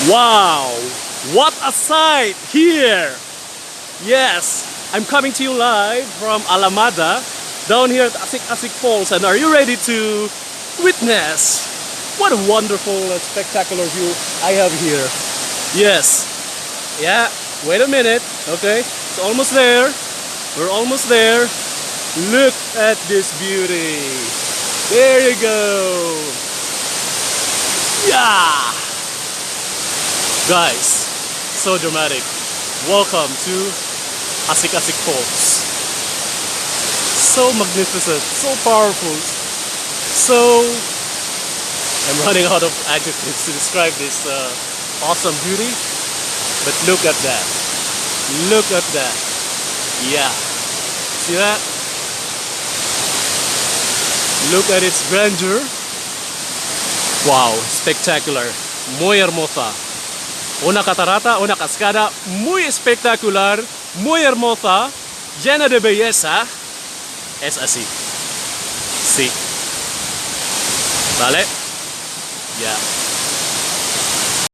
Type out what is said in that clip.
Wow, what a sight here! Yes, I'm coming to you live from Alamada, down here at Asik Falls, and are you ready to witness what a wonderful and spectacular view I have here? Yes, yeah, wait a minute, okay, it's almost there, we're almost there. Look at this beauty, there you go, yeah! Guys, so dramatic. Welcome to Asik Falls. So magnificent, so powerful. So I'm running out of adjectives to describe this awesome beauty. But look at that. Look at that. Yeah. See that? Look at its grandeur. Wow, spectacular. Muy hermosa. Una catarata, una cascada muy espectacular, muy hermosa, llena de belleza. Es así. Sí. ¿Vale? Ya.